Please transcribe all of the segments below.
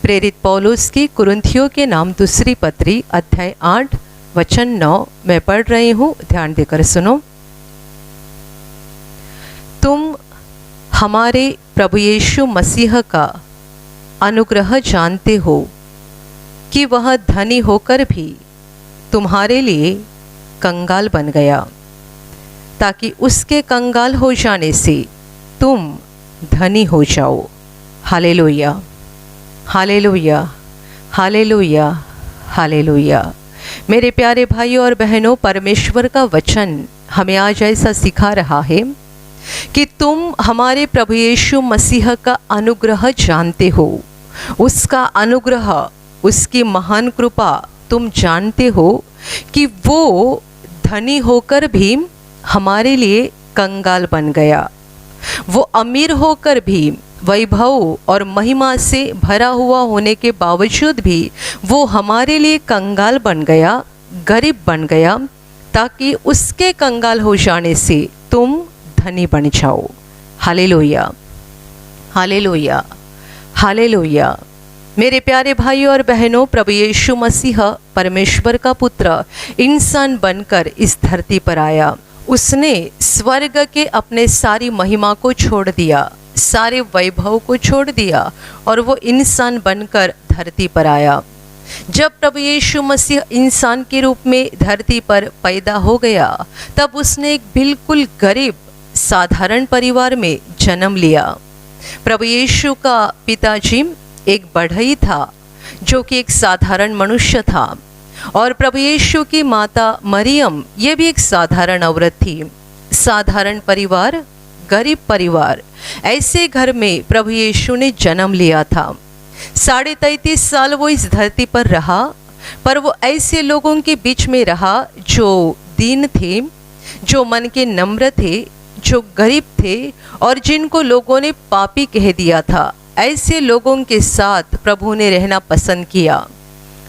प्रेरित पौलुस की कुरिन्थियों के नाम दूसरी पत्री अध्याय 8 वचन 9 मैं पढ़ रही हूँ, ध्यान देकर सुनो। तुम हमारे प्रभु यीशु मसीह का अनुग्रह जानते हो कि वह धनी होकर भी तुम्हारे लिए कंगाल बन गया, ताकि उसके कंगाल हो जाने से तुम धनी हो जाओ। Hallelujah, hallelujah, hallelujah, hallelujah. मेरे प्यारे भाइयों और बहनों, परमेश्वर का वचन हमें आज ऐसा सिखा रहा है कि तुम हमारे प्रभु यीशु मसीह का अनुग्रह जानते हो। उसका अनुग्रह, उसकी महान कृपा तुम जानते हो कि वो धनी होकर भी हमारे लिए कंगाल बन गया। वो अमीर होकर भी, वैभव और महिमा से भरा हुआ होने के बावजूद भी वो हमारे लिए कंगाल बन गया, गरीब बन गया, ताकि उसके कंगाल हो जाने से तुम धनी बन जाओ। Hallelujah, hallelujah, hallelujah. मेरे प्यारे भाइयों और बहनों, प्रभु यीशु मसीह परमेश्वर का पुत्र इंसान बनकर इस धरती पर आया। उसने स्वर्ग के अपने सारी महिमा को छोड़ दिया, सारे वैभव को छोड़ दिया और वो इंसान बनकर धरती पर आया। जब प्रभु यीशु मसीह इंसान के रूप में धरती पर पैदा हो गया, तब उसने एक बिल्कुल गरीब साधारण परिवार में जन्म लिया। प्रभु यीशु का पिताजी एक बढ़ई था जो कि एक साधारण मनुष्य था, और प्रभु यीशु की माता मरियम ये भी एक साधारण औरत थी। साधारण परिवार, गरीब परिवार, ऐसे घर में प्रभु यीशु ने जन्म लिया था। 33.5 साल वो इस धरती पर रहा, पर वो ऐसे लोगों के बीच में रहा जो दीन थे, जो मन के नम्र थे, जो गरीब थे और जिनको लोगों ने पापी कह दिया था। ऐसे लोगों के साथ प्रभु ने रहना पसंद किया।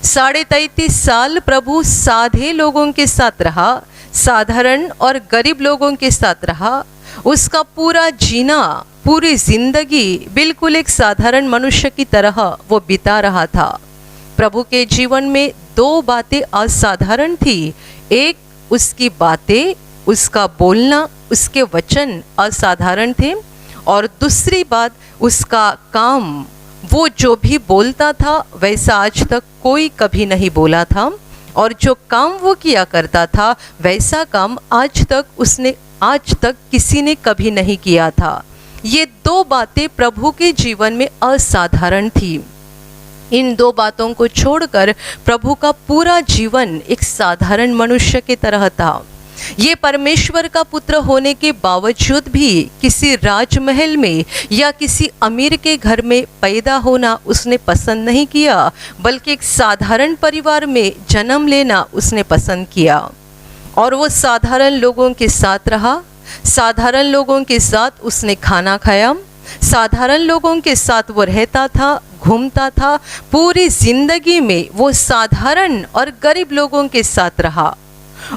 33.5 साल प्रभु साधे लोगों के साथ रहा, साधारण और गरीब लोगों के साथ रहा। उसका पूरा जीना, पूरी जिंदगी बिल्कुल एक साधारण मनुष्य की तरह वो बिता रहा था। प्रभु के जीवन में 2 बातें असाधारण थी। एक, उसकी बातें, उसका बोलना, उसके वचन असाधारण थे, और दूसरी बात, उसका काम। वो जो भी बोलता था वैसा आज तक कोई कभी नहीं बोला था, और जो काम वो किया करता था वैसा काम आज तक किसी ने कभी नहीं किया था। ये 2 बातें प्रभु के जीवन में असाधारण थी। इन 2 बातों को छोड़कर प्रभु का पूरा जीवन एक साधारण मनुष्य की तरह था। ये परमेश्वर का पुत्र होने के बावजूद भी किसी राजमहल में या किसी अमीर के घर में पैदा होना उसने पसंद नहीं किया, बल्कि एक साधारण परिवार में जन्म लेना उसने पसंद किया। और वो साधारण लोगों के साथ रहा, साधारण लोगों के साथ उसने खाना खाया, साधारण लोगों के साथ वो रहता था, घूमता था। पूरी जिंदगी में वो साधारण और गरीब लोगों के साथ रहा,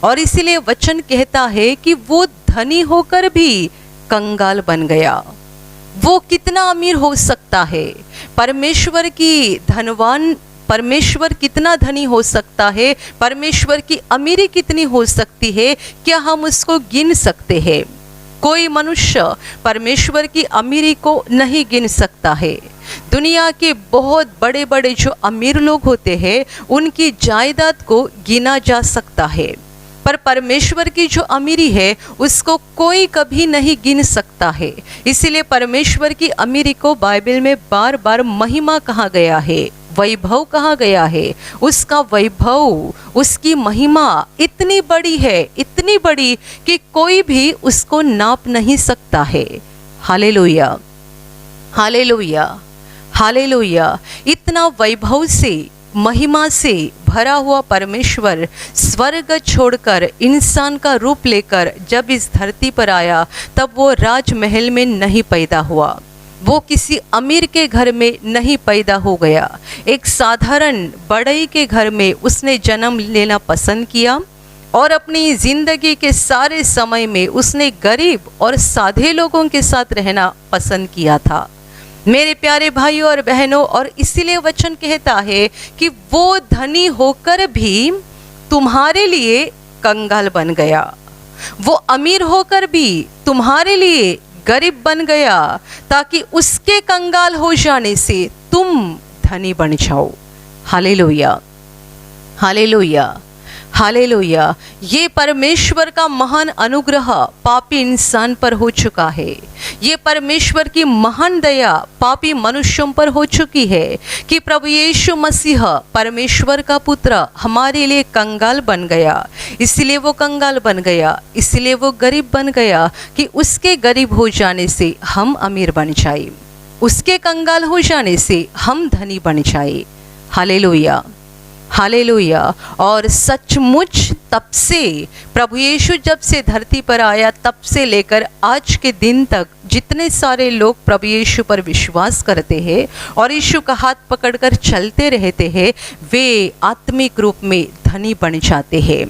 और इसीलिए वचन कहता है कि वो धनी होकर भी कंगाल बन गया। वो कितना अमीर हो सकता है? परमेश्वर कितना धनी हो सकता है? परमेश्वर की अमीरी कितनी हो सकती है? क्या हम उसको गिन सकते हैं? कोई मनुष्य परमेश्वर की अमीरी को नहीं गिन सकता है। दुनिया के बहुत बड़े बड़े जो अमीर लोग होते हैं, उनकी जायदाद को गिना जा सकता है, पर परमेश्वर की जो अमीरी है उसको कोई कभी नहीं गिन सकता है। इसीलिए परमेश्वर की अमीरी को बाइबल में बार बार महिमा कहा गया है, वैभव कहा गया है। उसका वैभव, उसकी महिमा इतनी बड़ी है, इतनी बड़ी कि कोई भी उसको नाप नहीं सकता है। Hallelujah, hallelujah, hallelujah. इतना वैभव से, महिमा से भरा हुआ परमेश्वर स्वर्ग छोड़कर इंसान का रूप लेकर जब इस धरती पर आया, तब वो राजमहल में नहीं पैदा हुआ, वो किसी अमीर के घर में नहीं पैदा हो गया। एक साधारण बढ़ई के घर में उसने जन्म लेना पसंद किया, और अपनी जिंदगी के सारे समय में उसने गरीब और साधे लोगों के साथ रहना पसंद किया था। मेरे प्यारे भाइयों और बहनों, और इसीलिए वचन कहता है कि वो धनी होकर भी तुम्हारे लिए कंगाल बन गया, वो अमीर होकर भी तुम्हारे लिए गरीब बन गया, ताकि उसके कंगाल हो जाने से तुम धनी बन जाओ। Hallelujah, hallelujah, hallelujah. ये परमेश्वर का महान अनुग्रह पापी इंसान पर हो चुका है। ये परमेश्वर की महान दया पापी मनुष्यों पर हो चुकी है कि प्रभु यीशु मसीह परमेश्वर का पुत्र हमारे लिए कंगाल बन गया। इसलिए वो कंगाल बन गया, इसलिए वो गरीब बन गया कि उसके गरीब हो जाने से हम अमीर बन जाए, उसके कंगाल हो जाने से हम धनी बन जाए। Hallelujah, hallelujah. और सचमुच तब से प्रभु यीशु जब से धरती पर आया तब से लेकर आज के दिन तक जितने सारे लोग प्रभु यीशु पर विश्वास करते हैं और यीशु का हाथ पकड़कर चलते रहते हैं, वे आत्मिक रूप में धनी बन जाते हैं।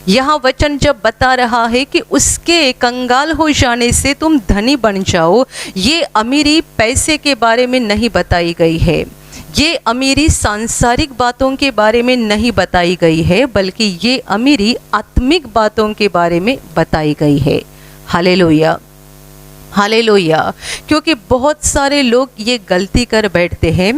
यहाँ वचन जब बता रहा है कि उसके कंगाल हो जाने से तुम धनी बन जाओ, ये अमीरी पैसे के बारे में नहीं बताई गई है, ये अमीरी सांसारिक बातों के बारे में नहीं बताई गई है, बल्कि ये अमीरी आत्मिक बातों के बारे में बताई गई है। Hallelujah, hallelujah. क्योंकि बहुत सारे लोग ये गलती कर बैठते हैं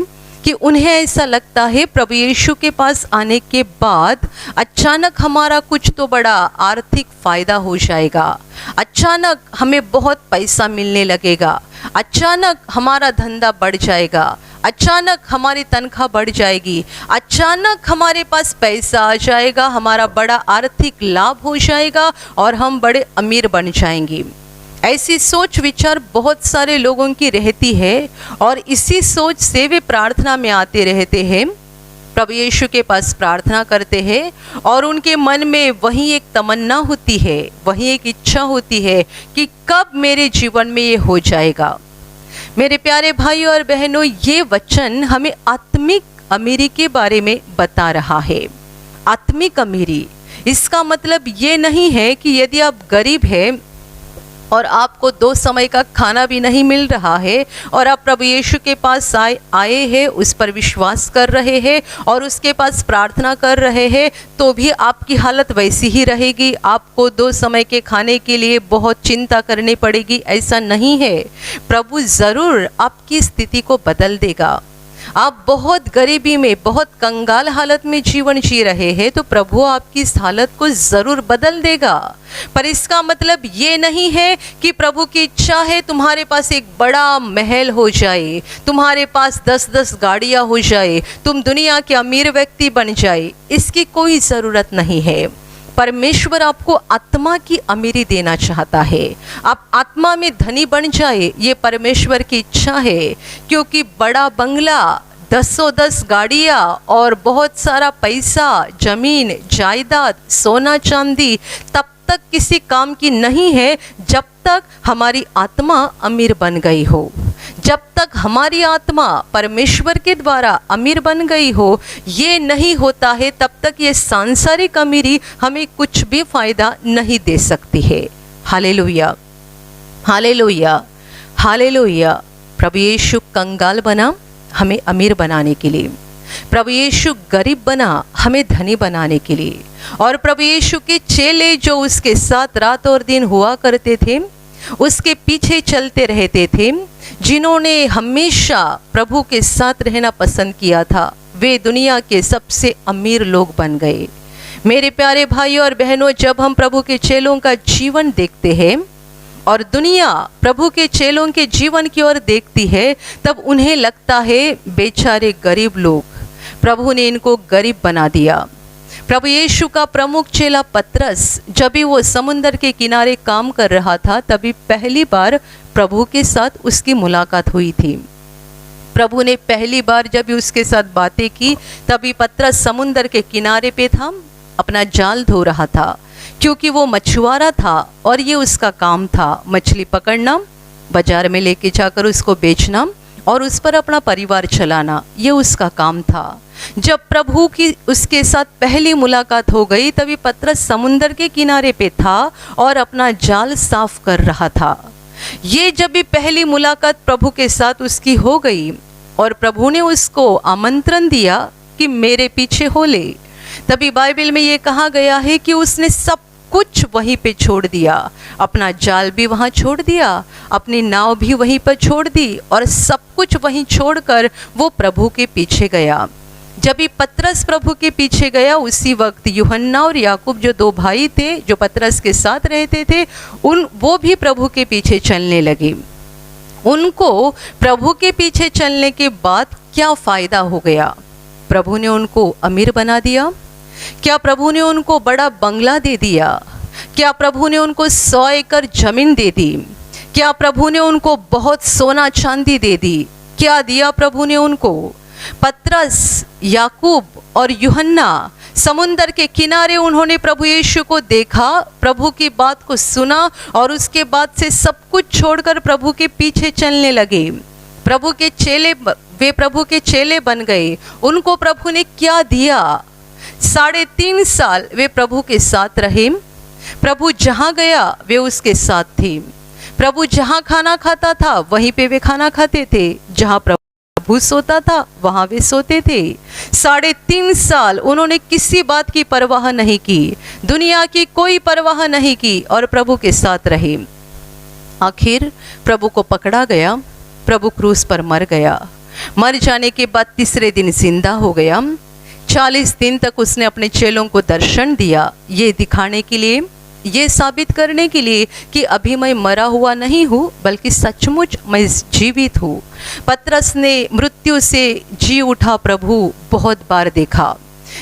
कि उन्हें ऐसा लगता है प्रभु यीशु के पास आने के बाद अचानक हमारा कुछ तो बड़ा आर्थिक फायदा हो जाएगा, अचानक हमें बहुत पैसा मिलने लगेगा, अचानक हमारा धंधा बढ़ जाएगा, अचानक हमारी तनख्वाह बढ़ जाएगी, अचानक हमारे पास पैसा आ जाएगा, हमारा बड़ा आर्थिक लाभ हो जाएगा और हम बड़े अमीर बन जाएंगे। ऐसी सोच विचार बहुत सारे लोगों की रहती है और इसी सोच से वे प्रार्थना में आते रहते हैं, प्रभु यीशु के पास प्रार्थना करते हैं और उनके मन में वही एक तमन्ना होती है, वही एक इच्छा होती है कि कब मेरे जीवन में ये हो जाएगा। मेरे प्यारे भाइयों और बहनों, ये वचन हमें आत्मिक अमीरी के बारे में बता रहा है। आत्मिक अमीरी, इसका मतलब ये नहीं है कि यदि आप गरीब हैं और आपको 2 समय का खाना भी नहीं मिल रहा है और आप प्रभु यीशु के पास आए हैं, उस पर विश्वास कर रहे हैं और उसके पास प्रार्थना कर रहे हैं, तो भी आपकी हालत वैसी ही रहेगी, आपको 2 समय के खाने के लिए बहुत चिंता करनी पड़ेगी, ऐसा नहीं है। प्रभु ज़रूर आपकी स्थिति को बदल देगा। आप बहुत गरीबी में, बहुत कंगाल हालत में जीवन जी रहे हैं, तो प्रभु आपकी इस हालत को ज़रूर बदल देगा। पर इसका मतलब ये नहीं है कि प्रभु की इच्छा है तुम्हारे पास एक बड़ा महल हो जाए, तुम्हारे पास 10-10 गाड़ियाँ हो जाए, तुम दुनिया के अमीर व्यक्ति बन जाए। इसकी कोई ज़रूरत नहीं है। परमेश्वर आपको आत्मा की अमीरी देना चाहता है, आप आत्मा में धनी बन जाए, ये परमेश्वर की इच्छा है। क्योंकि बड़ा बंगला, 10 गाड़ियाँ और बहुत सारा पैसा, जमीन जायदाद, सोना चांदी तब तक किसी काम की नहीं है जब तक हमारी आत्मा अमीर बन गई हो, जब तक हमारी आत्मा परमेश्वर के द्वारा अमीर बन गई हो। ये नहीं होता है तब तक ये सांसारिक अमीरी हमें कुछ भी फायदा नहीं दे सकती है। Hallelujah, hallelujah, hallelujah. प्रभु यीशु कंगाल बना हमें अमीर बनाने के लिए, प्रभु यीशु गरीब बना हमें धनी बनाने के लिए, और प्रभु यीशु के चेले जो उसके साथ रात और दिन हुआ करते थे, उसके पीछे चलते रहते थे, जिन्होंने हमेशा प्रभु के साथ रहना पसंद किया था, वे दुनिया के सबसे अमीर लोग बन गए। मेरे प्यारे भाइयों और बहनों, जब हम प्रभु के चेलों का जीवन देखते हैं और दुनिया प्रभु के चेलों के जीवन की ओर देखती है, तब उन्हें लगता है बेचारे गरीब लोग, प्रभु ने इनको गरीब बना दिया। प्रभु यीशु का प्रमुख चेला पतरस जब भी वो समुंदर के किनारे काम कर रहा था, तभी पहली बार प्रभु के साथ उसकी मुलाकात हुई थी। प्रभु ने पहली बार जब भी उसके साथ बातें की, तभी पतरस समुंदर के किनारे पे था, अपना जाल धो रहा था, क्योंकि वो मछुआरा था और ये उसका काम था, मछली पकड़ना, बाजार में लेके जाकर उसको बेचना और उस पर अपना परिवार चलाना, ये उसका काम था। जब प्रभु की उसके साथ पहली मुलाकात हो गई, तभी पतरस समुंदर के किनारे पे था और अपना जाल साफ कर रहा था। ये जब भी पहली मुलाकात प्रभु के साथ उसकी हो गई और प्रभु ने उसको आमंत्रण दिया कि मेरे पीछे हो ले, तभी बाइबल में ये कहा गया है कि उसने सब कुछ वहीं पे छोड़ दिया, अपना जाल भी वहाँ छोड़ दिया, अपनी नाव भी वहीं पर छोड़ दी और सब कुछ वहीं छोड़कर वो प्रभु के पीछे गया। जब भी पतरस प्रभु के पीछे गया, उसी वक्त यूहन्ना और याकूब जो दो भाई थे जो पतरस के साथ रहते थे, वो भी प्रभु के पीछे चलने लगे। उनको प्रभु के पीछे चलने के बाद क्या फ़ायदा हो गया? प्रभु ने उनको अमीर बना दिया? क्या प्रभु ने उनको बड़ा बंगला दे दिया? क्या प्रभु ने उनको 100 एकड़ जमीन दे दी? क्या प्रभु ने उनको बहुत सोना चांदी दे दी? क्या दिया प्रभु ने उनको? पतरस, याकूब और यूहन्ना समुंदर के किनारे उन्होंने प्रभु यीशु को देखा, प्रभु की बात को सुना और उसके बाद से सब कुछ छोड़कर प्रभु के पीछे चलने लगे। वे प्रभु के चेले बन गए। उनको प्रभु ने क्या दिया? 3.5 साल वे प्रभु के साथ रहे। प्रभु जहाँ गया वे उसके साथ थे। प्रभु जहाँ खाना खाता था वहीं पे वे खाना खाते थे। जहाँ प्रभु सोता था वहाँ वे सोते थे। 3.5 साल उन्होंने किसी बात की परवाह नहीं की, दुनिया की कोई परवाह नहीं की और प्रभु के साथ रहे। आखिर प्रभु को पकड़ा गया, प्रभु क्रूस पर मर गया। मर जाने के बाद तीसरे दिन जिंदा हो गया। 40 दिन तक उसने अपने चेलों को दर्शन दिया, ये दिखाने के लिए, ये साबित करने के लिए कि अभी मैं मरा हुआ नहीं हूँ बल्कि सचमुच मैं जीवित हूँ। पतरस ने मृत्यु से जी उठा प्रभु बहुत बार देखा।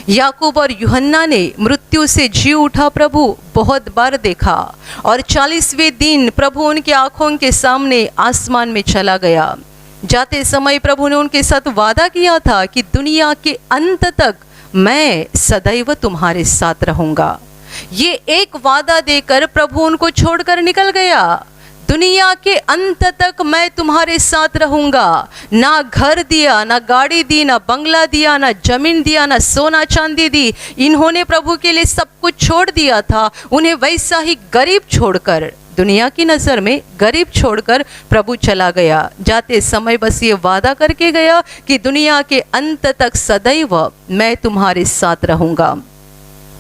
याकूब और यूहन्ना ने मृत्यु से जी उठा प्रभु बहुत बार देखा और 40वें दिन प्रभु उनकी आंखों के सामने आसमान में चला गया। जाते समय प्रभु ने उनके साथ वादा किया था कि दुनिया के अंत तक मैं सदैव तुम्हारे साथ रहूंगा। ये एक वादा देकर प्रभु उनको छोड़कर निकल गया। दुनिया के अंत तक मैं तुम्हारे साथ रहूंगा। ना घर दिया, ना गाड़ी दी, ना बंगला दिया, ना जमीन दिया, ना सोना चांदी दी। इन्होंने प्रभु के लिए सब कुछ छोड़ दिया था। उन्हें वैसा ही गरीब छोड़कर, दुनिया की नज़र में गरीब छोड़कर प्रभु चला गया। जाते समय बस ये वादा करके गया कि दुनिया के अंत तक सदैव मैं तुम्हारे साथ रहूंगा।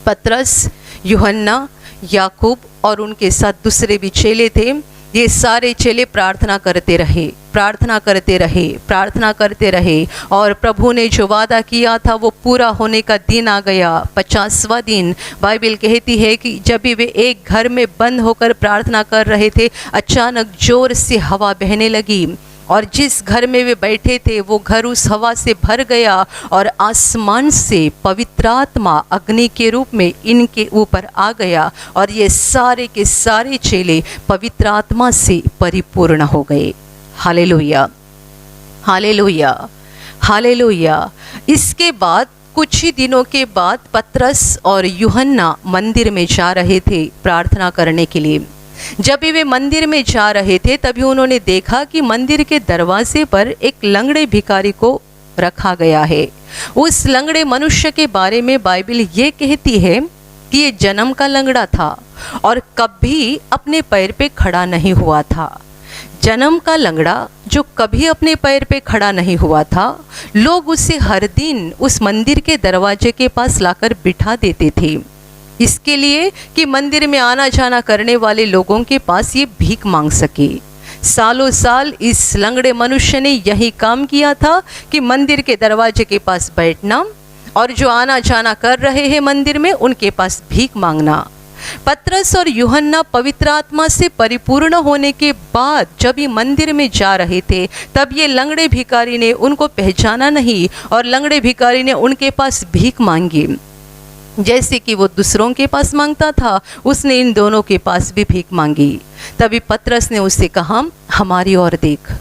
पतरस, यूहन्ना, याकूब और उनके साथ दूसरे भी चेले थे। ये सारे चेले प्रार्थना करते रहे, प्रार्थना करते रहे, प्रार्थना करते रहे और प्रभु ने जो वादा किया था वो पूरा होने का दिन आ गया। 50वां दिन। बाइबल कहती है कि जब भी वे एक घर में बंद होकर प्रार्थना कर रहे थे, अचानक जोर से हवा बहने लगी और जिस घर में वे बैठे थे वो घर उस हवा से भर गया और आसमान से पवित्र आत्मा अग्नि के रूप में इनके ऊपर आ गया और ये सारे के सारे चेले पवित्र आत्मा से परिपूर्ण हो गए। Hallelujah, hallelujah, hallelujah. इसके बाद कुछ ही दिनों के बाद पतरस और यूहन्ना मंदिर में जा रहे थे प्रार्थना करने के लिए। जब भी वे मंदिर में जा रहे थे तभी उन्होंने देखा कि मंदिर के दरवाजे पर एक लंगड़े भिखारी को रखा गया है। उस लंगड़े मनुष्य के बारे में बाइबल ये कहती है कि ये जन्म का लंगड़ा था और कभी अपने पैर पे खड़ा नहीं हुआ था। जन्म का लंगड़ा जो कभी अपने पैर पे खड़ा नहीं हुआ था, लोग उसे हर दिन उस मंदिर के दरवाजे के पास लाकर बिठा देते थे, इसके लिए कि मंदिर में आना जाना करने वाले लोगों के पास ये भीख मांग सके। सालों साल इस लंगड़े मनुष्य ने यही काम किया था कि मंदिर के दरवाजे के पास बैठना और जो आना जाना कर रहे हैं मंदिर में उनके पास भीख मांगना। पतरस और यूहन्ना पवित्र आत्मा से परिपूर्ण होने के बाद जब ये मंदिर में जा रहे थे तब ये लंगड़े भिखारी ने उनको पहचाना नहीं और लंगड़े भिखारी ने उनके पास भीख मांगी। जैसे कि वो दूसरों के पास मांगता था, उसने इन दोनों के पास भी भीख मांगी। तभी पतरस ने उससे कहा, हमारी ओर देख।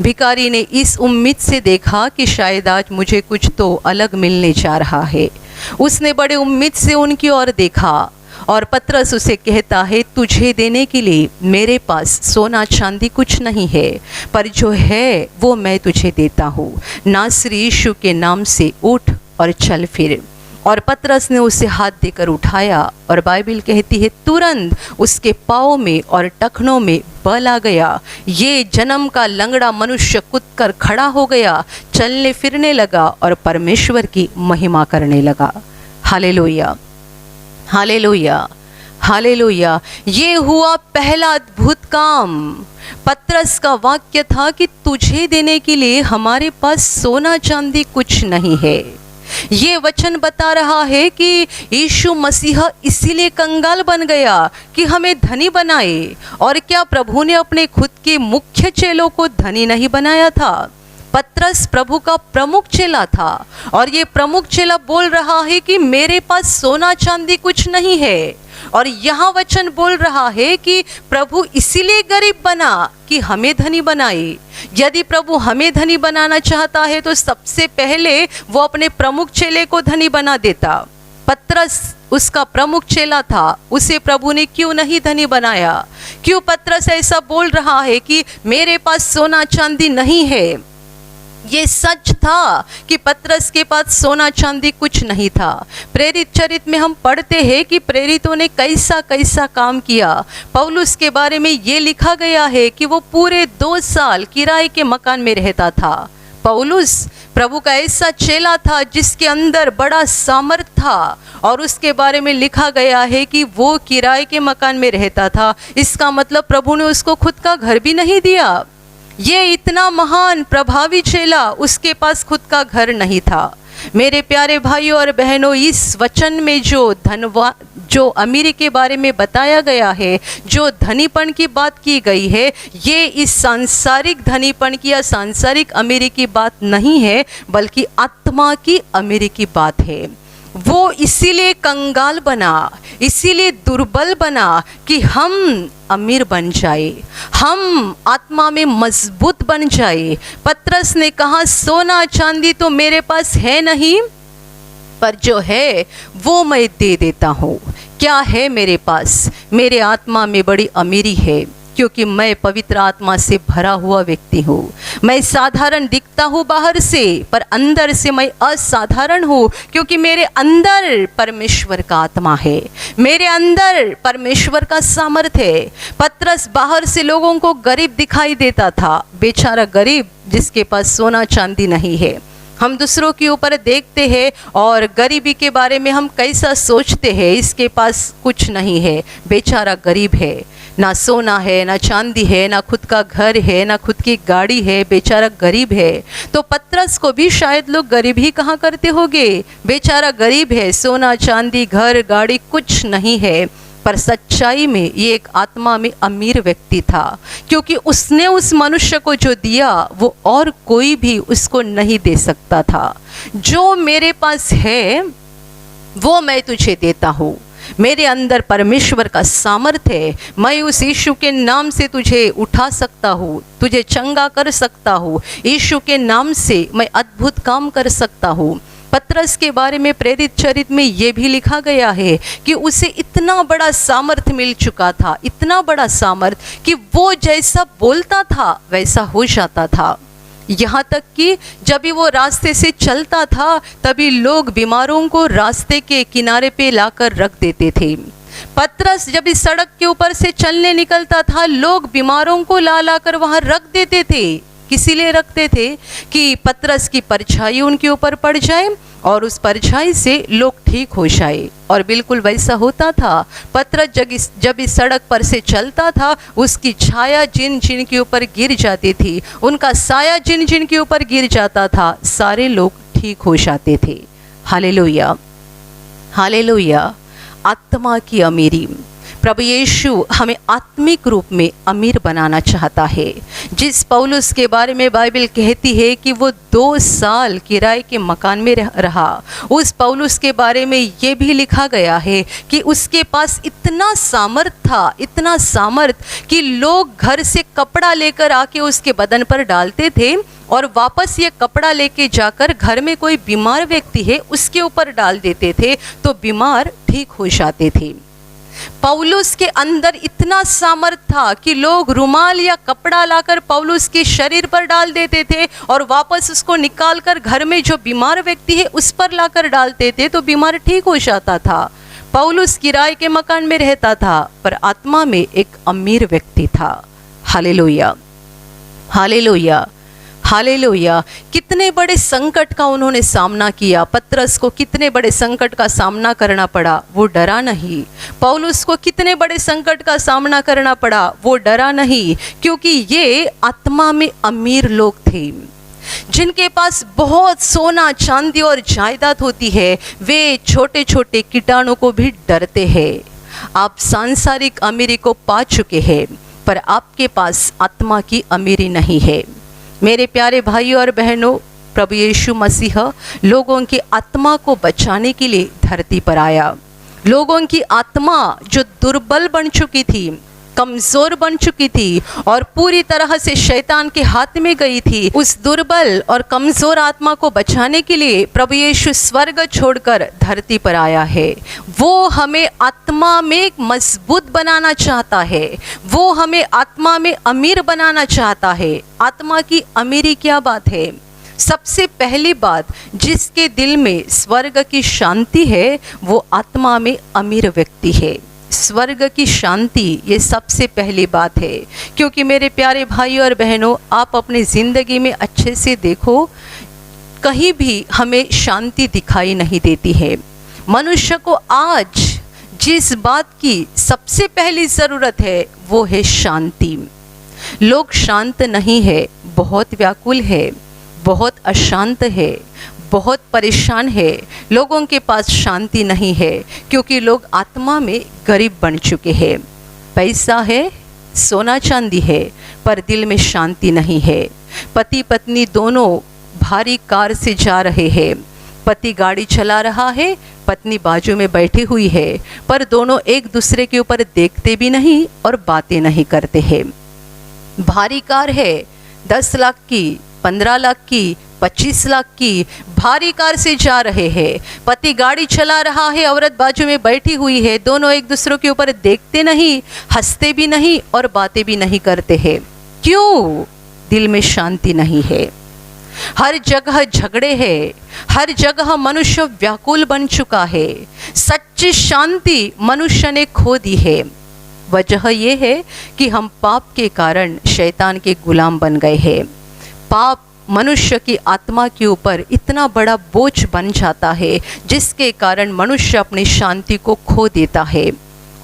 भिखारी ने इस उम्मीद से देखा कि शायद आज मुझे कुछ तो अलग मिलने जा रहा है। उसने बड़े उम्मीद से उनकी ओर देखा और पतरस उसे कहता है, तुझे देने के लिए मेरे पास सोना चांदी कुछ नहीं है, पर जो है वो मैं तुझे देता हूँ। नासरी यीशु के नाम से उठ और चल फिर। और पतरस ने उसे हाथ देकर उठाया और बाइबल कहती है तुरंत उसके पाँव में और टखनों में बल आ गया। ये जन्म का लंगड़ा मनुष्य कूदकर खड़ा हो गया, चलने फिरने लगा और परमेश्वर की महिमा करने लगा। Hallelujah, hallelujah, hallelujah. ये हुआ पहला अद्भुत काम। पतरस का वाक्य था कि तुझे देने के लिए हमारे पास सोना चांदी कुछ नहीं है। ये वचन बता रहा है कि यीशु मसीह इसीलिए कंगाल बन गया कि हमें धनी बनाए। और क्या प्रभु ने अपने खुद के मुख्य चेलों को धनी नहीं बनाया था? पतरस प्रभु का प्रमुख चेला था और ये प्रमुख चेला बोल रहा है कि मेरे पास सोना चांदी कुछ नहीं है। और यहाँ वचन बोल रहा है कि प्रभु इसीलिए गरीब बना कि हमें धनी बनाए। यदि प्रभु हमें धनी बनाना चाहता है तो सबसे पहले वो अपने प्रमुख चेले को धनी बना देता। पतरस उसका प्रमुख चेला था, उसे प्रभु ने क्यों नहीं धनी बनाया? क्यों पतरस ऐसा बोल रहा है कि मेरे पास सोना चांदी नहीं है? ये सच था कि पतरस के पास सोना चांदी कुछ नहीं था। प्रेरित चरित्र में हम पढ़ते हैं कि प्रेरितों ने कैसा कैसा काम किया। पौलुस के बारे में ये लिखा गया है कि वो पूरे 2 साल किराए के मकान में रहता था। पौलुस प्रभु का ऐसा चेला था जिसके अंदर बड़ा सामर्थ्य था और उसके बारे में लिखा गया है कि वो किराए के मकान में रहता था। इसका मतलब प्रभु ने उसको खुद का घर भी नहीं दिया। ये इतना महान प्रभावी चेला, उसके पास खुद का घर नहीं था। मेरे प्यारे भाइयों और बहनों, इस वचन में जो अमीरी के बारे में बताया गया है, जो धनीपन की बात की गई है, ये इस सांसारिक धनीपन की या सांसारिक अमीरी की बात नहीं है, बल्कि आत्मा की अमीरी की बात है। वो इसीलिए कंगाल बना, इसीलिए दुर्बल बना कि हम अमीर बन जाए, हम आत्मा में मजबूत बन जाए। पतरस ने कहा सोना चांदी तो मेरे पास है नहीं, पर जो है वो मैं दे देता हूँ। क्या है मेरे पास? मेरे आत्मा में बड़ी अमीरी है, क्योंकि मैं पवित्र आत्मा से भरा हुआ व्यक्ति हूँ। मैं साधारण दिखता हूँ बाहर से, पर अंदर से मैं असाधारण हूँ, क्योंकि मेरे अंदर परमेश्वर का आत्मा है, मेरे अंदर परमेश्वर का सामर्थ्य है। पतरस बाहर से लोगों को गरीब दिखाई देता था, बेचारा गरीब जिसके पास सोना चांदी नहीं है। हम दूसरों के ऊपर देखते हैं और गरीबी के बारे में हम कैसा सोचते हैं, इसके पास कुछ नहीं है, बेचारा गरीब है, ना सोना है, ना चांदी है, ना खुद का घर है, ना खुद की गाड़ी है, बेचारा गरीब है। तो पतरस को भी शायद लोग गरीब ही कहा करते होंगे, बेचारा गरीब है, सोना चांदी घर गाड़ी कुछ नहीं है। पर सच्चाई में ये एक आत्मा में अमीर व्यक्ति था, क्योंकि उसने उस मनुष्य को जो दिया वो और कोई भी उसको नहीं दे सकता था। जो मेरे पास है वो मैं तुझे देता हूँ, मेरे अंदर परमेश्वर का सामर्थ्य है, मैं उस यीशु के नाम से तुझे उठा सकता हूँ, तुझे चंगा कर सकता हूँ, यीशु के नाम से मैं अद्भुत काम कर सकता हूँ। पतरस के बारे में प्रेरित चरित्र में ये भी लिखा गया है कि उसे इतना बड़ा सामर्थ्य मिल चुका था, इतना बड़ा सामर्थ्य कि वो जैसा बोलता था वैसा हो जाता था। यहाँ तक कि जब भी वो रास्ते से चलता था तभी लोग बीमारों को रास्ते के किनारे पे लाकर रख देते थे। पतरस जब इस सड़क के ऊपर से चलने निकलता था, लोग बीमारों को ला लाकर वहाँ रख देते थे। किस लिए रखते थे? कि पतरस की परछाई उनके ऊपर पड़ जाए और उस परछाई से लोग ठीक हो जाए। और बिल्कुल वैसा होता था। पतरस जब इस सड़क पर से चलता था, उसकी छाया जिन जिन के ऊपर गिर जाती थी, उनका साया जिन जिन के ऊपर गिर जाता था, सारे लोग ठीक हो जाते थे। Hallelujah, hallelujah. आत्मा की अमीरी। प्रभु यीशु हमें आत्मिक रूप में अमीर बनाना चाहता है। जिस पौलुस के बारे में बाइबल कहती है कि वो 2 साल किराए के मकान में रहा, उस पौलुस के बारे में ये भी लिखा गया है कि उसके पास इतना सामर्थ्य था, इतना सामर्थ्य कि लोग घर से कपड़ा लेकर आके उसके बदन पर डालते थे और वापस ये कपड़ा लेके जाकर घर में कोई बीमार व्यक्ति है उसके ऊपर डाल देते थे, तो बीमार ठीक हो जाते थे। पौलुस के अंदर इतना सामर्थ्य था कि लोग रुमाल या कपड़ा लाकर पौलुस के शरीर पर डाल देते थे और वापस उसको निकालकर घर में जो बीमार व्यक्ति है उस पर लाकर डालते थे तो बीमार ठीक हो जाता था। पौलुस किराए के मकान में रहता था पर आत्मा में एक अमीर व्यक्ति था। Hallelujah, hallelujah, hallelujah. कितने बड़े संकट का उन्होंने सामना किया। पतरस को कितने बड़े संकट का सामना करना पड़ा, वो डरा नहीं। पौलुस को कितने बड़े संकट का सामना करना पड़ा, वो डरा नहीं, क्योंकि ये आत्मा में अमीर लोग थे। जिनके पास बहुत सोना चांदी और जायदाद होती है वे छोटे छोटे कीटाणु को भी डरते हैं। आप सांसारिक अमीरी को पा चुके हैं पर आपके पास आत्मा की अमीरी नहीं है। मेरे प्यारे भाइयों और बहनों, प्रभु यीशु मसीह लोगों की आत्मा को बचाने के लिए धरती पर आया। लोगों की आत्मा जो दुर्बल बन चुकी थी, कमज़ोर बन चुकी थी और पूरी तरह से शैतान के हाथ में गई थी, उस दुर्बल और कमज़ोर आत्मा को बचाने के लिए प्रभु यीशु स्वर्ग छोड़कर धरती पर आया है। वो हमें आत्मा में मजबूत बनाना चाहता है, वो हमें आत्मा में अमीर बनाना चाहता है। आत्मा की अमीरी क्या बात है? सबसे पहली बात, जिसके दिल में स्वर्ग की शांति है वो आत्मा में अमीर व्यक्ति है। स्वर्ग की शांति ये सबसे पहली बात है। क्योंकि मेरे प्यारे भाइयों और बहनों, आप अपनी ज़िंदगी में अच्छे से देखो, कहीं भी हमें शांति दिखाई नहीं देती है। मनुष्य को आज जिस बात की सबसे पहली ज़रूरत है वो है शांति। लोग शांत नहीं है, बहुत व्याकुल है, बहुत अशांत है, बहुत परेशान है। लोगों के पास शांति नहीं है क्योंकि लोग आत्मा में गरीब बन चुके हैं। पैसा है, सोना चांदी है, पर दिल में शांति नहीं है। पति पत्नी दोनों भारी कार से जा रहे हैं। पति गाड़ी चला रहा है, पत्नी बाजू में बैठी हुई है, पर दोनों एक दूसरे के ऊपर देखते भी नहीं और बातें नहीं करते हैं। भारी कार है, 10 लाख की, 15 लाख की, 25 लाख की भारी कार से जा रहे हैं। पति गाड़ी चला रहा है, औरत बाजू में बैठी हुई है। दोनों एक दूसरे के ऊपर देखते नहीं, हंसते भी नहीं और बातें भी नहीं करते हैं। क्यों? दिल में शांति नहीं है। हर जगह झगड़े हैं, हर जगह मनुष्य व्याकुल बन चुका है। सच्ची शांति मनुष्य ने खो दी है। वजह यह है कि हम पाप के कारण शैतान के गुलाम बन गए हैं। पाप मनुष्य की आत्मा के ऊपर इतना बड़ा बोझ बन जाता है जिसके कारण मनुष्य अपनी शांति को खो देता है।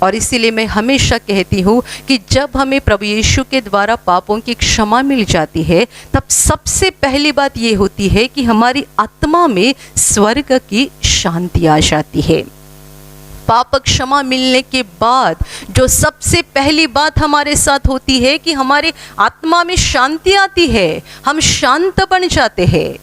और इसीलिए मैं हमेशा कहती हूँ कि जब हमें प्रभु यीशु के द्वारा पापों की क्षमा मिल जाती है तब सबसे पहली बात ये होती है कि हमारी आत्मा में स्वर्ग की शांति आ जाती है। पाप क्षमा मिलने के बाद जो सबसे पहली बात हमारे साथ होती है कि हमारे आत्मा में शांति आती है, हम शांत बन जाते हैं।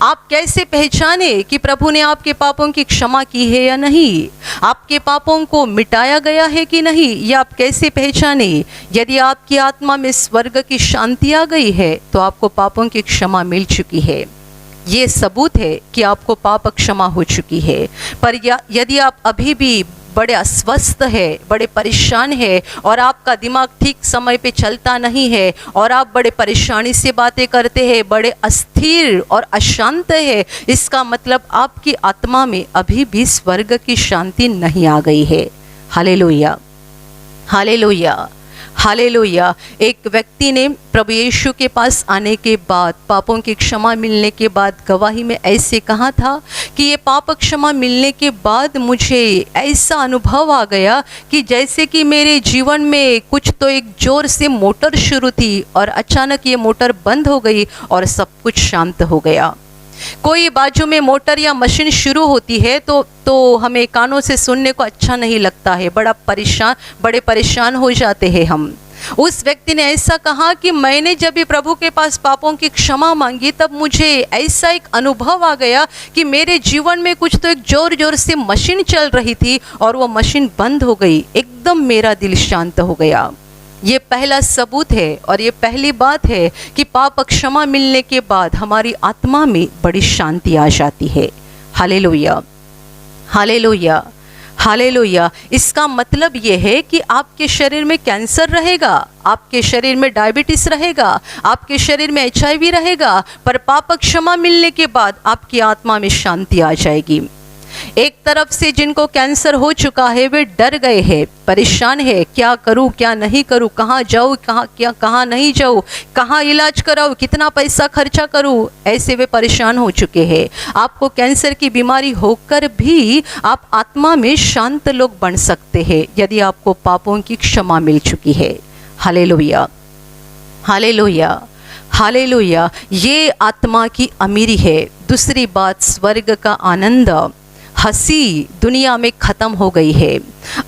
आप कैसे पहचाने कि प्रभु ने आपके पापों की क्षमा की है या नहीं, आपके पापों को मिटाया गया है कि नहीं, यह आप कैसे पहचाने? यदि आपकी आत्मा में स्वर्ग की शांति आ गई है तो आपको पापों की क्षमा मिल चुकी है। ये सबूत है कि आपको पाप क्षमा हो चुकी है। पर यदि आप अभी भी बड़े अस्वस्थ है, बड़े परेशान है और आपका दिमाग ठीक समय पे चलता नहीं है और आप बड़े परेशानी से बातें करते हैं, बड़े अस्थिर और अशांत है, इसका मतलब आपकी आत्मा में अभी भी स्वर्ग की शांति नहीं आ गई है। Hallelujah, hallelujah, hallelujah. एक व्यक्ति ने प्रभु यीशु के पास आने के बाद, पापों की क्षमा मिलने के बाद गवाही में ऐसे कहा था कि ये पाप क्षमा मिलने के बाद मुझे ऐसा अनुभव आ गया कि जैसे कि मेरे जीवन में कुछ तो एक जोर से मोटर शुरू थी और अचानक ये मोटर बंद हो गई और सब कुछ शांत हो गया। कोई बाजू में मोटर या मशीन शुरू होती है तो हमें कानों से सुनने को अच्छा नहीं लगता है, बड़े परेशान हो जाते हैं हम। उस व्यक्ति ने ऐसा कहा कि मैंने जब भी प्रभु के पास पापों की क्षमा मांगी तब मुझे ऐसा एक अनुभव आ गया कि मेरे जीवन में कुछ तो एक जोर जोर से मशीन चल रही थी और वो मशीन बंद हो गई, एकदम मेरा दिल शांत हो गया। ये पहला सबूत है और ये पहली बात है कि पाप क्षमा मिलने के बाद हमारी आत्मा में बड़ी शांति आ जाती है। Hallelujah, hallelujah, hallelujah. इसका मतलब ये है कि आपके शरीर में कैंसर रहेगा, आपके शरीर में डायबिटीज रहेगा, आपके शरीर में HIV रहेगा, पर पाप क्षमा मिलने के बाद आपकी आत्मा में शांति आ जाएगी। एक तरफ से जिनको कैंसर हो चुका है वे डर गए हैं, परेशान है, क्या करूं क्या नहीं करूं, कहाँ जाऊं कहाँ नहीं जाऊं, कहाँ इलाज कराऊं, कितना पैसा खर्चा करूं, ऐसे वे परेशान हो चुके हैं। आपको कैंसर की बीमारी होकर भी आप आत्मा में शांत लोग बन सकते हैं यदि आपको पापों की क्षमा मिल चुकी है। Hallelujah, hallelujah, hallelujah. ये आत्मा की अमीरी है। दूसरी बात, स्वर्ग का आनंद। हंसी दुनिया में ख़त्म हो गई है।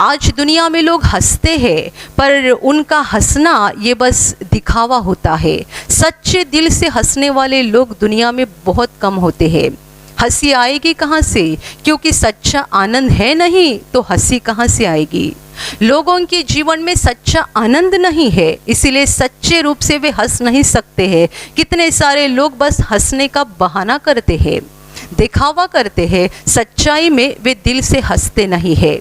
आज दुनिया में लोग हंसते हैं पर उनका हंसना ये बस दिखावा होता है। सच्चे दिल से हंसने वाले लोग दुनिया में बहुत कम होते हैं। हंसी आएगी कहाँ से? क्योंकि सच्चा आनंद है नहीं तो हंसी कहाँ से आएगी? लोगों के जीवन में सच्चा आनंद नहीं है, इसीलिए सच्चे रूप से वे हंस नहीं सकते हैं। कितने सारे लोग बस हंसने का बहाना करते हैं, दिखावा करते हैं, सच्चाई में वे दिल से हंसते नहीं है।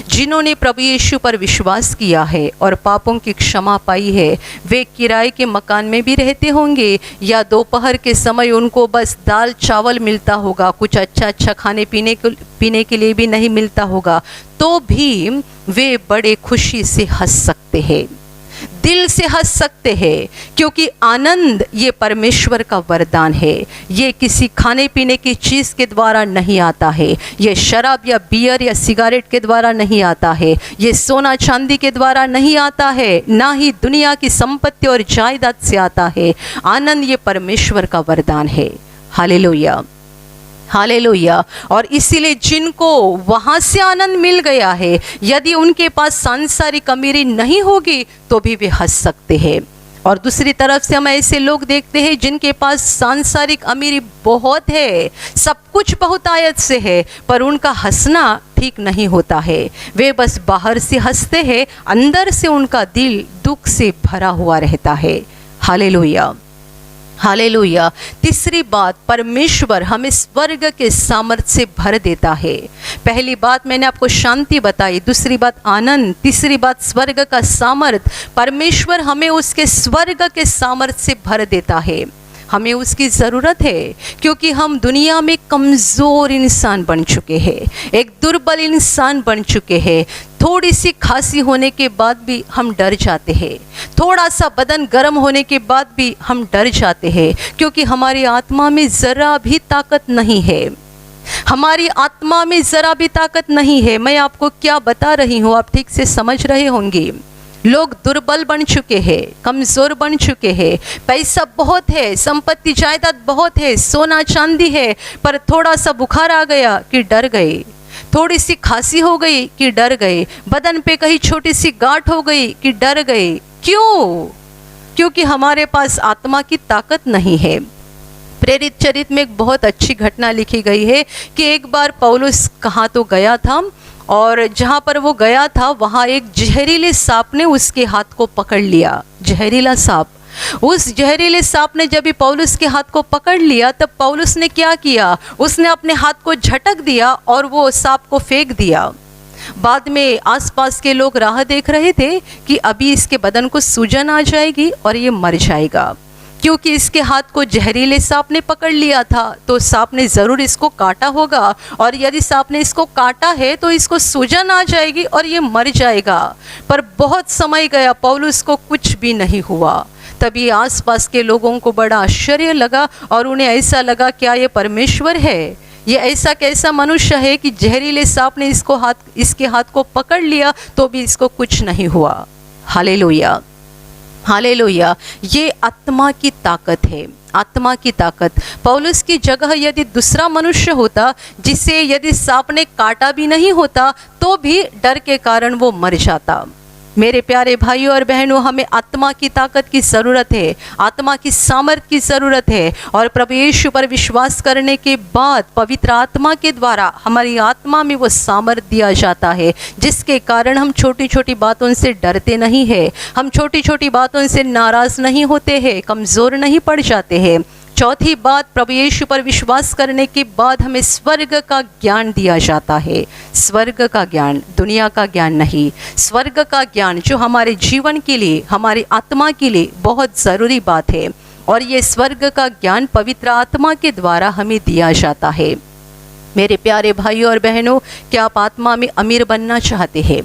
जिन्होंने प्रभु यीशु पर विश्वास किया है और पापों की क्षमा पाई है, वे किराए के मकान में भी रहते होंगे या दोपहर के समय उनको बस दाल चावल मिलता होगा, कुछ अच्छा खाने पीने के लिए भी नहीं मिलता होगा, तो भी वे बड़े खुशी से हंस सकते हैं, दिल से हंस सकते हैं, क्योंकि आनंद ये परमेश्वर का वरदान है। ये किसी खाने पीने की चीज़ के द्वारा नहीं आता है, ये शराब या बियर या सिगरेट के द्वारा नहीं आता है, ये सोना चांदी के द्वारा नहीं आता है, ना ही दुनिया की संपत्ति और जायदाद से आता है। आनंद ये परमेश्वर का वरदान है। Hallelujah, hallelujah. और इसीलिए जिनको वहाँ से आनंद मिल गया है, यदि उनके पास सांसारिक अमीरी नहीं होगी तो भी वे हंस सकते हैं। और दूसरी तरफ से हम ऐसे लोग देखते हैं जिनके पास सांसारिक अमीरी बहुत है, सब कुछ बहुतायत से है, पर उनका हंसना ठीक नहीं होता है। वे बस बाहर से हंसते हैं, अंदर से उनका दिल दुख से भरा हुआ रहता है। Hallelujah, hallelujah. तीसरी बात, परमेश्वर हमें स्वर्ग के सामर्थ्य से भर देता है। पहली बात मैंने आपको शांति बताई, दूसरी बात आनंद, तीसरी बात स्वर्ग का सामर्थ्य। परमेश्वर हमें उसके स्वर्ग के सामर्थ्य से भर देता है। हमें उसकी ज़रूरत है क्योंकि हम दुनिया में कमज़ोर इंसान बन चुके हैं, एक दुर्बल इंसान बन चुके हैं। थोड़ी सी खांसी होने के बाद भी हम डर जाते हैं, थोड़ा सा बदन गर्म होने के बाद भी हम डर जाते हैं, क्योंकि हमारी आत्मा में ज़रा भी ताकत नहीं है। हमारी आत्मा में ज़रा भी ताकत नहीं है। मैं आपको क्या बता रही हूँ आप ठीक से समझ रहे होंगे। लोग दुर्बल बन चुके हैं, कमज़ोर बन चुके हैं, पैसा बहुत है, संपत्ति जायदाद बहुत है, सोना चांदी है, पर थोड़ा सा बुखार आ गया कि डर गए, थोड़ी सी खांसी हो गई कि डर गए, बदन पे कहीं छोटी सी गांठ हो गई कि डर गए। क्यों? क्योंकि हमारे पास आत्मा की ताकत नहीं है। प्रेरित चरित्र में एक बहुत अच्छी घटना लिखी गई है कि एक बार पौलुस कहाँ तो गया था, और जहाँ पर वो गया था वहाँ एक जहरीले सांप ने उसके हाथ को पकड़ लिया। जहरीला सांप, उस जहरीले सांप ने जब भी पौलुस के हाथ को पकड़ लिया तब पौलुस ने क्या किया, उसने अपने हाथ को झटक दिया और वो सांप को फेंक दिया। बाद में आसपास के लोग राह देख रहे थे कि अभी इसके बदन को सूजन आ जाएगी और ये मर जाएगा, क्योंकि इसके हाथ को जहरीले सांप ने पकड़ लिया था, तो सांप ने ज़रूर इसको काटा होगा, और यदि सांप ने इसको काटा है तो इसको सूजन आ जाएगी और ये मर जाएगा। पर बहुत समय गया, पौलुस को कुछ भी नहीं हुआ। तभी आसपास के लोगों को बड़ा आश्चर्य लगा और उन्हें ऐसा लगा क्या ये परमेश्वर है? ये ऐसा कैसा मनुष्य है कि जहरीले सांप ने इसके हाथ को पकड़ लिया तो भी इसको कुछ नहीं हुआ। Hallelujah, hallelujah. ये आत्मा की ताकत है, आत्मा की ताकत। पौलुस की जगह यदि दूसरा मनुष्य होता जिसे यदि सांप ने काटा भी नहीं होता तो भी डर के कारण वो मर जाता। मेरे प्यारे भाइयों और बहनों, हमें आत्मा की ताकत की ज़रूरत है, आत्मा की सामर्थ की ज़रूरत है। और प्रभु यीशु पर विश्वास करने के बाद पवित्र आत्मा के द्वारा हमारी आत्मा में वो सामर्थ दिया जाता है, जिसके कारण हम छोटी छोटी बातों से डरते नहीं हैं, हम छोटी छोटी बातों से नाराज़ नहीं होते हैं, कमज़ोर नहीं पड़ जाते हैं। चौथी बात, प्रभु यीशु पर विश्वास करने के बाद हमें स्वर्ग का ज्ञान दिया जाता है। स्वर्ग का ज्ञान, दुनिया का ज्ञान नहीं, स्वर्ग का ज्ञान जो हमारे जीवन के लिए, हमारी आत्मा के लिए बहुत ज़रूरी बात है। और ये स्वर्ग का ज्ञान पवित्र आत्मा के द्वारा हमें दिया जाता है। मेरे प्यारे भाइयों और बहनों, क्या आप आत्मा में अमीर बनना चाहते हैं?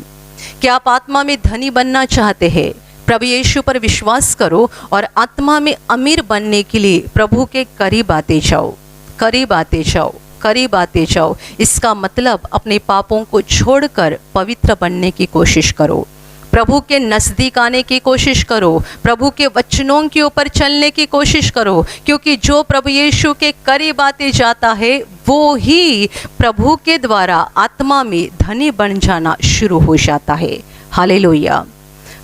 क्या आप आत्मा में धनी बनना चाहते हैं? प्रभु यीशु पर विश्वास करो और आत्मा में अमीर बनने के लिए प्रभु के करीब आते जाओ, करीब आते जाओ, करीब आते जाओ। इसका मतलब अपने पापों को छोड़कर पवित्र बनने की कोशिश करो, प्रभु के नज़दीक आने की कोशिश करो, प्रभु के वचनों के ऊपर चलने की कोशिश करो, क्योंकि जो प्रभु यीशु के करीब आते जाता है वो ही प्रभु के द्वारा आत्मा में धनी बन जाना शुरू हो जाता है। Hallelujah,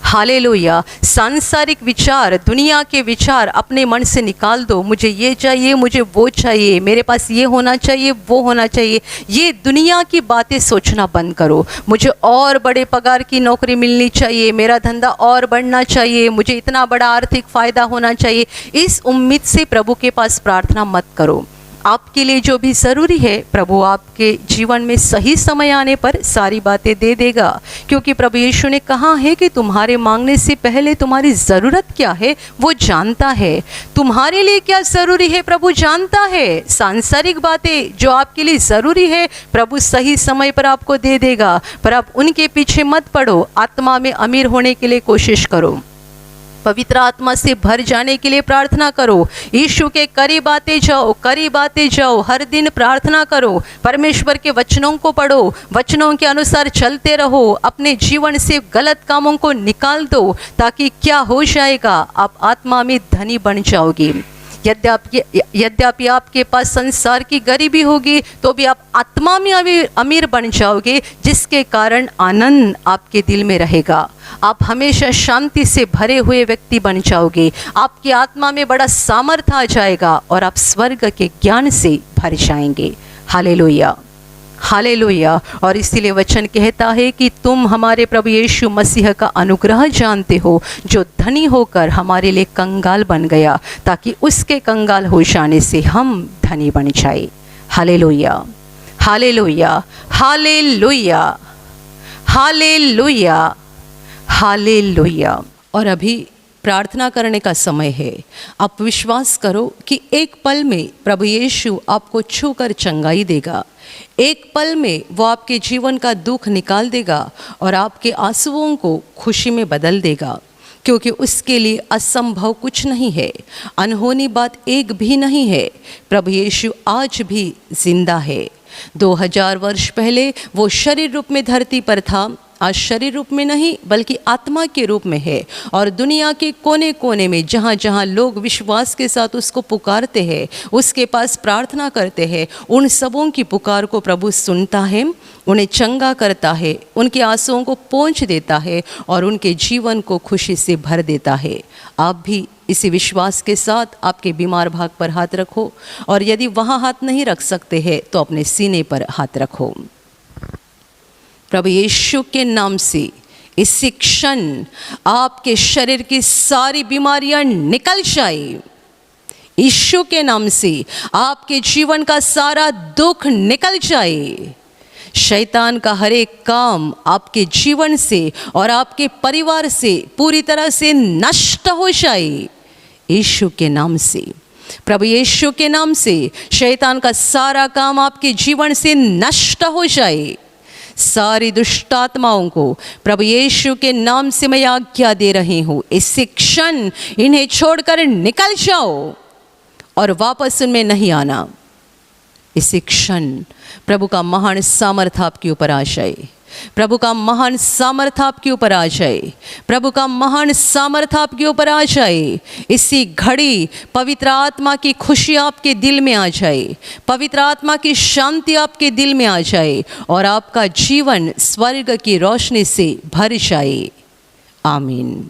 hallelujah. सांसारिक विचार, दुनिया के विचार अपने मन से निकाल दो। मुझे ये चाहिए, मुझे वो चाहिए, मेरे पास ये होना चाहिए, वो होना चाहिए। ये दुनिया की बातें सोचना बंद करो। मुझे और बड़े पगार की नौकरी मिलनी चाहिए, मेरा धंधा और बढ़ना चाहिए, मुझे इतना बड़ा आर्थिक फ़ायदा होना चाहिए। इस उम्मीद से प्रभु के पास प्रार्थना मत करो। आपके लिए जो भी ज़रूरी है प्रभु आपके जीवन में सही समय आने पर सारी बातें दे देगा, क्योंकि प्रभु यीशु ने कहा है कि तुम्हारे मांगने से पहले तुम्हारी ज़रूरत क्या है वो जानता है। तुम्हारे लिए क्या ज़रूरी है प्रभु जानता है। सांसारिक बातें जो आपके लिए ज़रूरी है प्रभु सही समय पर आपको दे देगा, पर आप उनके पीछे मत पड़ो। आत्मा में अमीर होने के लिए कोशिश करो, पवित्र आत्मा से भर जाने के लिए प्रार्थना करो, यीशु के करीब आते जाओ, करीब आते जाओ। हर दिन प्रार्थना करो, परमेश्वर के वचनों को पढ़ो, वचनों के अनुसार चलते रहो। अपने जीवन से गलत कामों को निकाल दो, ताकि क्या हो जाएगा, आप आत्मा में धनी बन जाओगे। यद्यपि आपके पास संसार की गरीबी होगी तो भी आप आत्मा में अमीर बन जाओगे, जिसके कारण आनंद आपके दिल में रहेगा। आप हमेशा शांति से भरे हुए व्यक्ति बन जाओगे। आपकी आत्मा में बड़ा सामर्थ्य आ जाएगा और आप स्वर्ग के ज्ञान से भर जाएंगे। Hallelujah, hallelujah. और इसीलिए वचन कहता है कि तुम हमारे प्रभु यीशु मसीह का अनुग्रह जानते हो, जो धनी होकर हमारे लिए कंगाल बन गया, ताकि उसके कंगाल हो जाने से हम धनी बन जाए। Hallelujah, hallelujah, hallelujah, hallelujah, hallelujah. और अभी प्रार्थना करने का समय है। आप विश्वास करो कि एक पल में प्रभु यीशु आपको छूकर चंगाई देगा। एक पल में वो आपके जीवन का दुख निकाल देगा और आपके आंसुओं को खुशी में बदल देगा, क्योंकि उसके लिए असंभव कुछ नहीं है, अनहोनी बात एक भी नहीं है। प्रभु यीशु आज भी जिंदा है। 2000 वर्ष पहले वो शरीर रूप में धरती पर था, आज शरीर रूप में नहीं बल्कि आत्मा के रूप में है। और दुनिया के कोने कोने में जहाँ जहाँ लोग विश्वास के साथ उसको पुकारते हैं, उसके पास प्रार्थना करते हैं, उन सबों की पुकार को प्रभु सुनता है, उन्हें चंगा करता है, उनके आंसुओं को पोंछ देता है और उनके जीवन को खुशी से भर देता है। आप भी इसी विश्वास के साथ आपके बीमार भाग पर हाथ रखो, और यदि वहाँ हाथ नहीं रख सकते हैं तो अपने सीने पर हाथ रखो। प्रभु यीशु के नाम से इसी क्षण आपके शरीर की सारी बीमारियां निकल जाए। यीशु के नाम से आपके जीवन का सारा दुख निकल जाए। शैतान का हर एक काम आपके जीवन से और आपके परिवार से पूरी तरह से नष्ट हो जाए। यीशु के नाम से, प्रभु यीशु के नाम से शैतान का सारा काम आपके जीवन से नष्ट हो जाए। सारी दुष्ट आत्माओं को प्रभु यीशु के नाम से मैं आज्ञा दे रही हूँ, इसी क्षण इन्हें छोड़कर निकल जाओ और वापस उनमें नहीं आना। इसी क्षण प्रभु का महान सामर्थ्य आपके ऊपर आ जाए, प्रभु का महान सामर्थ्य आपके ऊपर आ जाए, प्रभु का महान सामर्थ्य आपके ऊपर आ जाए। इसी घड़ी पवित्र आत्मा की खुशी आपके दिल में आ जाए, पवित्र आत्मा की शांति आपके दिल में आ जाए और आपका जीवन स्वर्ग की रोशनी से भर जाए। आमीन।